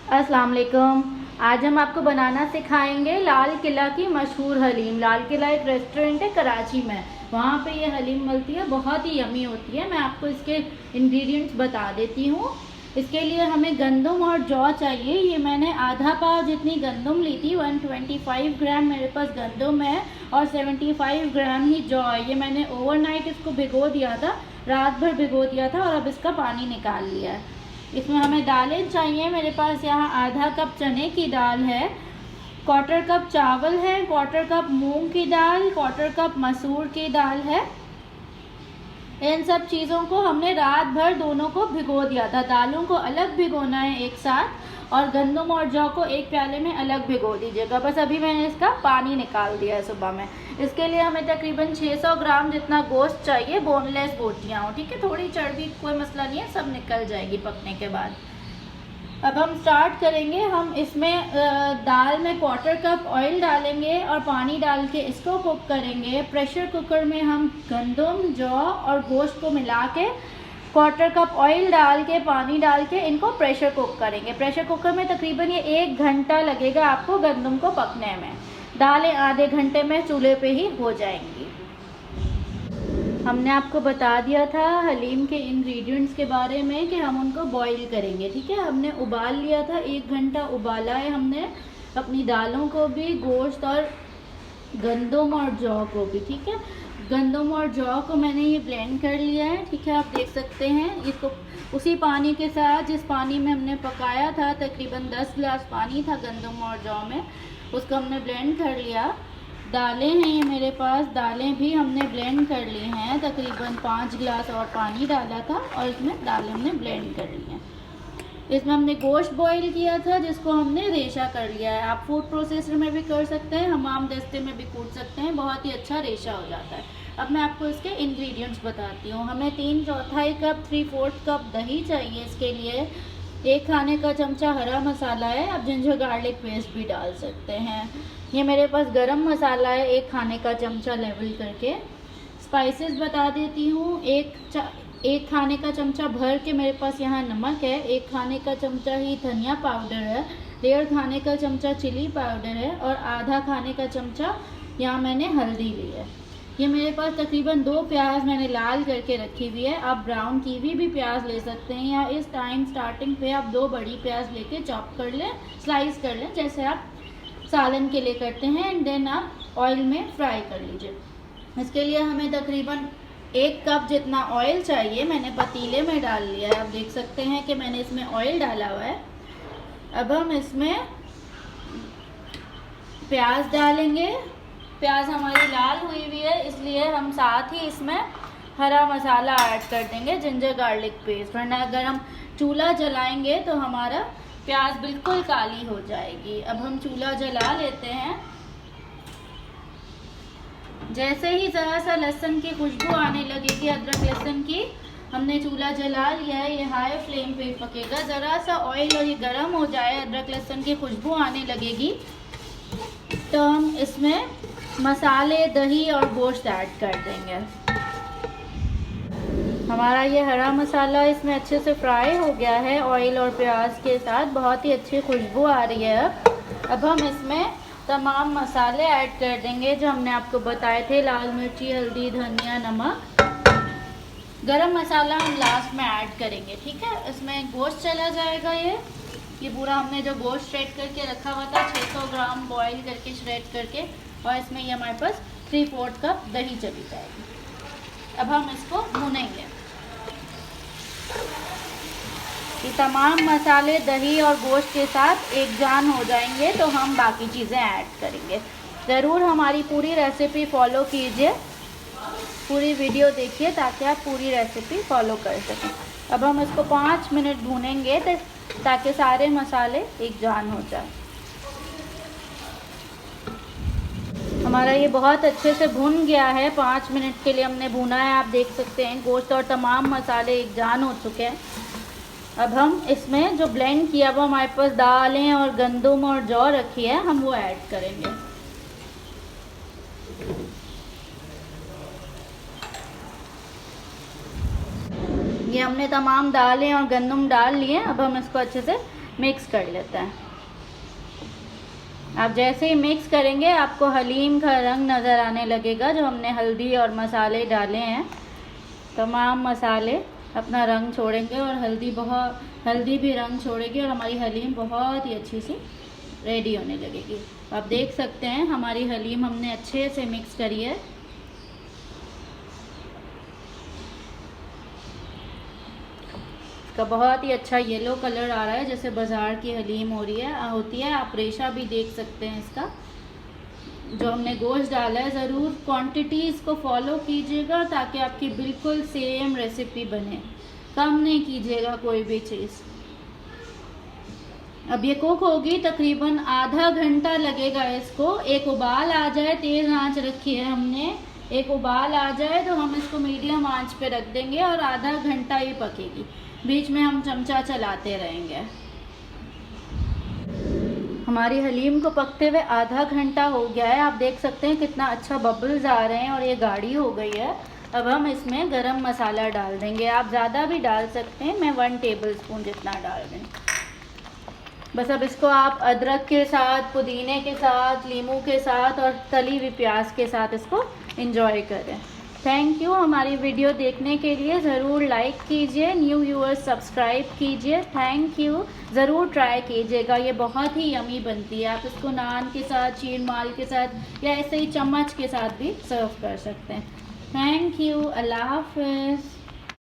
अस्सलाम वालेकुम। आज हम आपको बनाना सिखाएंगे लाल किला की मशहूर हलीम। लाल किला एक रेस्टोरेंट है कराची में, वहाँ पे ये हलीम मिलती है, बहुत ही यमी होती है। मैं आपको इसके इंग्रेडिएंट्स बता देती हूँ। इसके लिए हमें गंदम और जौ चाहिए। ये मैंने आधा पाव जितनी गंदम ली थी, 125 ग्राम मेरे पास गंदम है और 75 ग्राम ही जौ है। ये मैंने ओवरनाइट इसको भिगो दिया था, रात भर भिगो दिया था और अब इसका पानी निकाल लिया है। इसमें हमें दालें चाहिए। मेरे पास यहाँ आधा कप चने की दाल है, 1/4 कप चावल है, 1/4 कप मूंग की दाल, 1/4 कप मसूर की दाल है। इन सब चीज़ों को हमने रात भर दोनों को भिगो दिया था। दालों को अलग भिगोना है एक साथ और गंदम और जौ को एक प्याले में अलग भिगो दीजिएगा। बस अभी मैंने इसका पानी निकाल दिया है सुबह में। इसके लिए हमें तकरीबन 600 ग्राम जितना गोश्त चाहिए, बोनलेस बोटियाँ हो, ठीक है। थोड़ी चर्बी कोई मसला नहीं है, सब निकल जाएगी पकने के बाद। अब हम स्टार्ट करेंगे। हम इसमें दाल में 1/4 कप ऑयल डालेंगे और पानी डाल के इसको कुक करेंगे। प्रेशर कुकर में हम गंदम, जौ और गोश्त को मिला के 1/4 कप ऑयल डाल के, पानी डाल के इनको प्रेशर कुक करेंगे। प्रेशर कुकर में तकरीबन ये 1 घंटा लगेगा आपको गंदम को पकने में। दालें आधे घंटे में चूल्हे पे ही हो जाएंगी। हमने आपको बता दिया था हलीम के इंग्रेडिएंट्स के बारे में कि हम उनको बॉईल करेंगे, ठीक है। हमने उबाल लिया था, 1 घंटा उबाला है हमने अपनी दालों को भी, गोश्त और गंदम और जौ को भी, ठीक है। गंदम और जौ को मैंने ये ब्लेंड कर लिया है, ठीक है। आप देख सकते हैं इसको उसी पानी के साथ जिस पानी में हमने पकाया था, तकरीबन 10 गिलास पानी था गंदम और जौ में, उसको हमने ब्लेंड कर लिया। दालें हैं ये मेरे पास, दालें भी हमने ब्लेंड कर ली हैं। तकरीबन 5 गिलास और पानी डाला था और इसमें दालें हमने ब्लेंड कर ली हैं। इसमें हमने गोश्त बॉईल किया था जिसको हमने रेशा कर लिया है। आप फूड प्रोसेसर में भी कर सकते हैं, हमाम दस्ते में भी कूट सकते हैं, बहुत ही अच्छा रेशा हो जाता है। अब मैं आपको इसके इंग्रेडिएंट्स बताती हूँ। हमें 3/4 कप 3/4 कप दही चाहिए। इसके लिए 1 खाने का चमचा हरा मसाला है, आप जिंजर गार्लिक पेस्ट भी डाल सकते हैं। ये मेरे पास गरम मसाला है, 1 खाने का चमचा लेवल करके। स्पाइसेस बता देती हूँ। 1 खाने का चमचा भर के मेरे पास यहाँ नमक है, 1 खाने का चमचा ही धनिया पाउडर है, 1.5 खाने का चमचा चिली पाउडर है और आधा खाने का चमचा यहाँ मैंने हल्दी ली है। ये मेरे पास तकरीबन 2 प्याज मैंने लाल करके रखी हुई है। आप ब्राउन कीवी भी प्याज ले सकते हैं या इस टाइम स्टार्टिंग पे आप 2 बड़ी प्याज लेके चॉप कर लें, स्लाइस कर लें, जैसे आप सालन के लिए करते हैं, एंड देन आप ऑयल में फ्राई कर लीजिए। इसके लिए हमें तकरीबन 1 कप जितना ऑयल चाहिए, मैंने पतीले में डाल लिया है। आप देख सकते हैं कि मैंने इसमें ऑयल डाला हुआ है। अब हम इसमें प्याज डालेंगे। प्याज हमारी लाल हुई हुई है, इसलिए हम साथ ही इसमें हरा मसाला ऐड कर देंगे, जिंजर गार्लिक पेस्ट, वरना अगर हम चूल्हा जलाएंगे तो हमारा प्याज बिल्कुल काली हो जाएगी। अब हम चूल्हा जला लेते हैं। जैसे ही ज़रा सा लहसुन की खुशबू आने लगेगी, अदरक लहसुन की, हमने चूल्हा जला लिया है। ये हाई फ्लेम पे पकेगा। ज़रा सा ऑयल और ये गर्म हो जाए, अदरक लहसुन की खुशबू आने लगेगी, तो हम इसमें मसाले, दही और गोश्त ऐड कर देंगे। हमारा ये हरा मसाला इसमें अच्छे से फ्राई हो गया है ऑयल और प्याज के साथ, बहुत ही अच्छी खुशबू आ रही है। अब हम इसमें तमाम मसाले ऐड कर देंगे जो हमने आपको बताए थे, लाल मिर्ची, हल्दी, धनिया, नमक। गरम मसाला हम लास्ट में ऐड करेंगे, ठीक है। इसमें गोश्त चला जाएगा। ये पूरा हमने जो गोश्त श्रेड करके रखा हुआ था, 600 ग्राम बॉईल करके श्रेड करके, और इसमें ये हमारे पास 3/4 कप दही चली जाएगी। अब हम इसको भूनेंगे। ये तमाम मसाले दही और गोश्त के साथ एक जान हो जाएंगे तो हम बाकी चीज़ें ऐड करेंगे। ज़रूर हमारी पूरी रेसिपी फॉलो कीजिए, पूरी वीडियो देखिए ताकि आप पूरी रेसिपी फॉलो कर सकें। अब हम इसको 5 मिनट भूनेंगे ताकि सारे मसाले एक जान हो जाए। हमारा ये बहुत अच्छे से भुन गया है, 5 मिनट के लिए हमने भुना है। आप देख सकते हैं गोश्त और तमाम मसाले एक जान हो चुके हैं। अब हम इसमें जो ब्लेंड किया वो हमारे पास दालें और गंदम और जौ रखी है, हम वो ऐड करेंगे। ये हमने तमाम दालें और गंदम डाल लिए। अब हम इसको अच्छे से मिक्स कर लेते हैं। आप जैसे ही मिक्स करेंगे आपको हलीम का रंग नज़र आने लगेगा। जो हमने हल्दी और मसाले डाले हैं, तमाम मसाले अपना रंग छोड़ेंगे और हल्दी भी रंग छोड़ेगी और हमारी हलीम बहुत ही अच्छी सी रेडी होने लगेगी। आप देख सकते हैं हमारी हलीम हमने अच्छे से मिक्स करी है। इसका बहुत ही अच्छा येलो कलर आ रहा है, जैसे बाज़ार की हलीम होती है। आप रेशा भी देख सकते हैं इसका। जो हमने गोश्त डाला है, ज़रूर क्वांटिटीज़ को फॉलो कीजिएगा ताकि आपकी बिल्कुल सेम रेसिपी बने। कम नहीं कीजिएगा कोई भी चीज़। अब ये कुक होगी, तकरीबन आधा घंटा लगेगा इसको। एक उबाल आ जाए, तेज़ आंच रखी है हमने, एक उबाल आ जाए तो हम इसको मीडियम आंच पे रख देंगे और आधा घंटा ही पकेगी। बीच में हम चमचा चलाते रहेंगे। हमारी हलीम को पकते हुए आधा घंटा हो गया है। आप देख सकते हैं कितना अच्छा बबल्स आ रहे हैं और ये गाढ़ी हो गई है। अब हम इसमें गरम मसाला डाल देंगे। आप ज़्यादा भी डाल सकते हैं, मैं 1 टेबलस्पून जितना डाल रही हूँ। बस अब इसको आप अदरक के साथ, पुदीने के साथ, नींबू के साथ और तली हुई प्याज के साथ इसको एंजॉय करें। थैंक यू हमारी वीडियो देखने के लिए। ज़रूर लाइक कीजिए, न्यू व्यूअर्स सब्सक्राइब कीजिए। Thank you. ज़रूर ट्राई कीजिएगा, ये बहुत ही यमी बनती है। आप इसको नान के साथ, शीर माल के साथ या ऐसे ही चम्मच के साथ भी सर्व कर सकते हैं। Thank you. अल्लाह हाफ़िज़।